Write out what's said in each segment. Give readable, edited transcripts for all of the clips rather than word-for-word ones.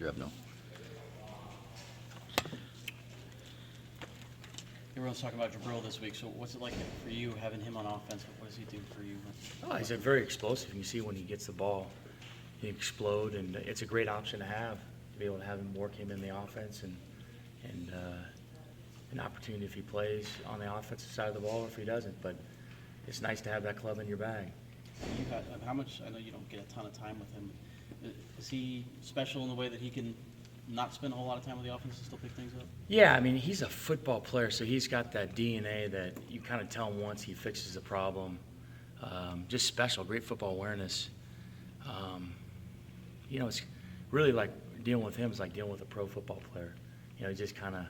Drevno. Everyone's talking about Jabril this week, so what's it like for you having him on offense? What does he do for you? Oh, he's very explosive. You see when he gets the ball, he explode, and it's a great option to have, to be able to have him work him in the offense and an opportunity if he plays on the offensive side of the ball or if he doesn't. But it's nice to have that club in your bag. How much, I know you don't get a ton of time with him. Is he special in the way that he can not spend a whole lot of time with the offense and still pick things up? Yeah, I mean, he's a football player, so he's got that DNA that you kind of tell him once he fixes the problem. Just special, great football awareness. It's really like dealing with him is like dealing with a pro football player. He just kind of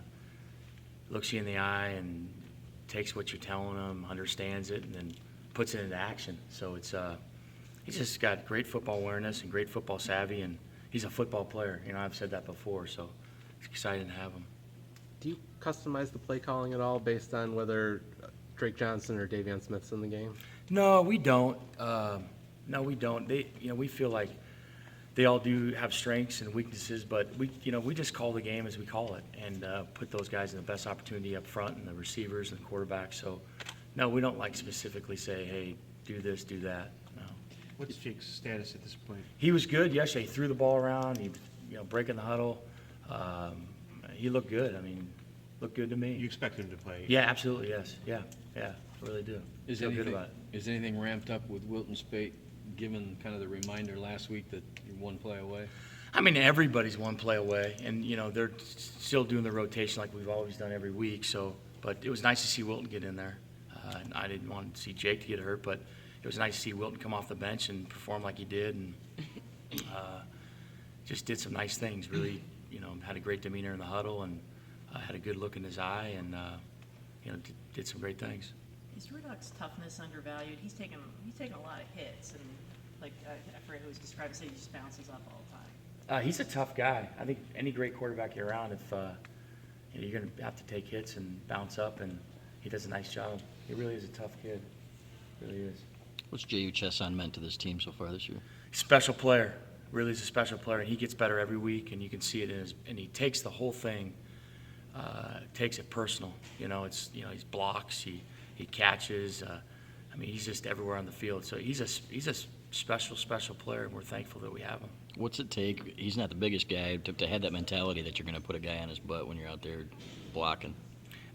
looks you in the eye and takes what you're telling him, understands it, and then puts it into action. So he's just got great football awareness and great football savvy, and he's a football player. I've said that before, so it's exciting to have him. Do you customize the play calling at all based on whether Drake Johnson or Davion Smith's in the game? No, we don't. We feel like they all do have strengths and weaknesses, but we just call the game as we call it and put those guys in the best opportunity up front and the receivers and the quarterbacks. So, no, we don't specifically say, hey, do this, do that. No. What's Jake's status at this point? He was good yesterday. He threw the ball around. He, breaking the huddle. He looked good. Looked good to me. You expect him to play? Yeah, absolutely. Yes. Yeah. I really do. Is Feel good about it. anything ramped up with Wilton Spate, given kind of the reminder last week that you're one play away? Everybody's one play away, and they're still doing the rotation like we've always done every week. So, but it was nice to see Wilton get in there. And I didn't want to see Jake to get hurt, but it was nice to see Wilton come off the bench and perform like he did, and just did some nice things. Really, had a great demeanor in the huddle, and had a good look in his eye, and did some great things. Is Rudock's toughness undervalued? He's taken a lot of hits, and I forget who was described as saying he just bounces up all the time. He's a tough guy. I think any great quarterback you're around, if you're going to have to take hits and bounce up, and he does a nice job. He really is a tough kid. Really is. What's J.U. Chesson meant to this team so far this year? Special player. Really is a special player, and he gets better every week, and you can see it in his. And he takes the whole thing, takes it personal. He blocks, he catches. He's just everywhere on the field. So he's a special player, and we're thankful that we have him. What's it take? He's not the biggest guy to have that mentality that you're going to put a guy on his butt when you're out there blocking.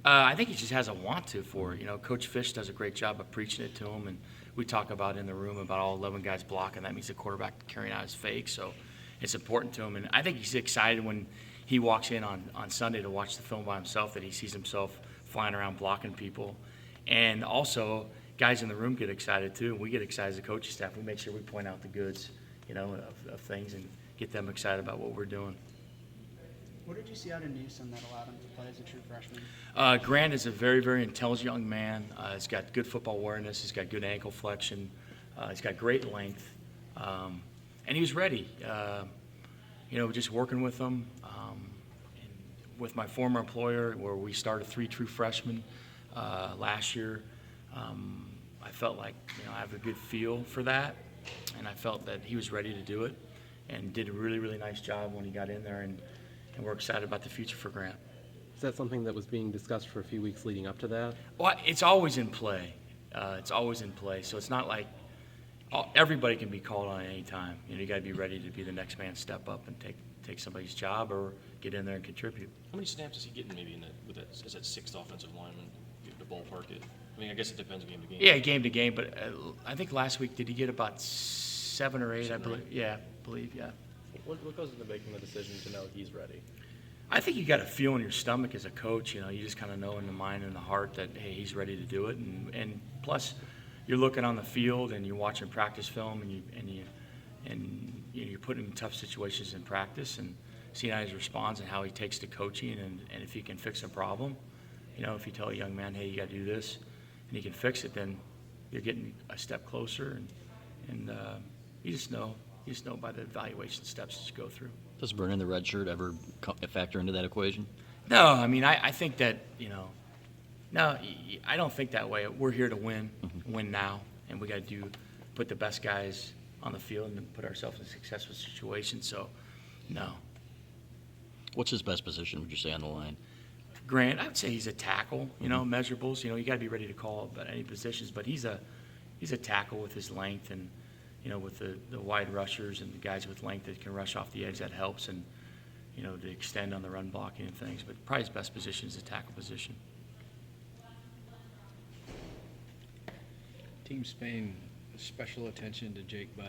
I think he just has a want to for it. Coach Fish does a great job of preaching it to him, and we talk about in the room about all 11 guys blocking. That means the quarterback carrying out his fake, so it's important to him. And I think he's excited when he walks in on Sunday to watch the film by himself, that he sees himself flying around blocking people. And also, guys in the room get excited too, and we get excited as a coaching staff. We make sure we point out the goods, of things and get them excited about what we're doing. What did you see out of Newsom that allowed him to play as a true freshman? Grant is a very, very intelligent young man. He's got good football awareness. He's got good ankle flexion. He's got great length. And he was ready. Just working with him. And with my former employer, where we started 3 true freshmen last year, I felt like I have a good feel for that. And I felt that he was ready to do it and did a really, really nice job when he got in there. And we're excited about the future for Grant. Is that something that was being discussed for a few weeks leading up to that? Well, it's always in play. So it's not like everybody can be called on at any time. You got to be ready to be the next man, step up and take somebody's job or get in there and contribute. How many snaps is he getting maybe as that sixth offensive lineman to ballpark it? I guess it depends game to game. Yeah, game to game. But I think last week, did he get about 7 or 8? I believe. Yeah, yeah. What goes into making the decision to know he's ready? I think you got to feel in your stomach as a coach. You just kind of know in the mind and the heart that, hey, he's ready to do it. And plus, you're looking on the field and you're watching practice film and you're putting him in tough situations in practice and seeing how he responds and how he takes to coaching and if he can fix a problem. If you tell a young man, hey, you got to do this, and he can fix it, then you're getting a step closer. And you just know by the evaluation steps that you go through. Does burning the red shirt ever factor into that equation? No, I think that, no, I don't think that way. We're here to win now, and we got to put the best guys on the field and put ourselves in a successful situation. So, no. What's his best position, would you say, on the line? Grant, I would say he's a tackle, measurables, you got to be ready to call about any positions, but he's a tackle with his length and, with the wide rushers and the guys with length that can rush off the edge, that helps, and, to extend on the run blocking and things, but probably his best position is the tackle position. Team's paying special attention to Jake Butt.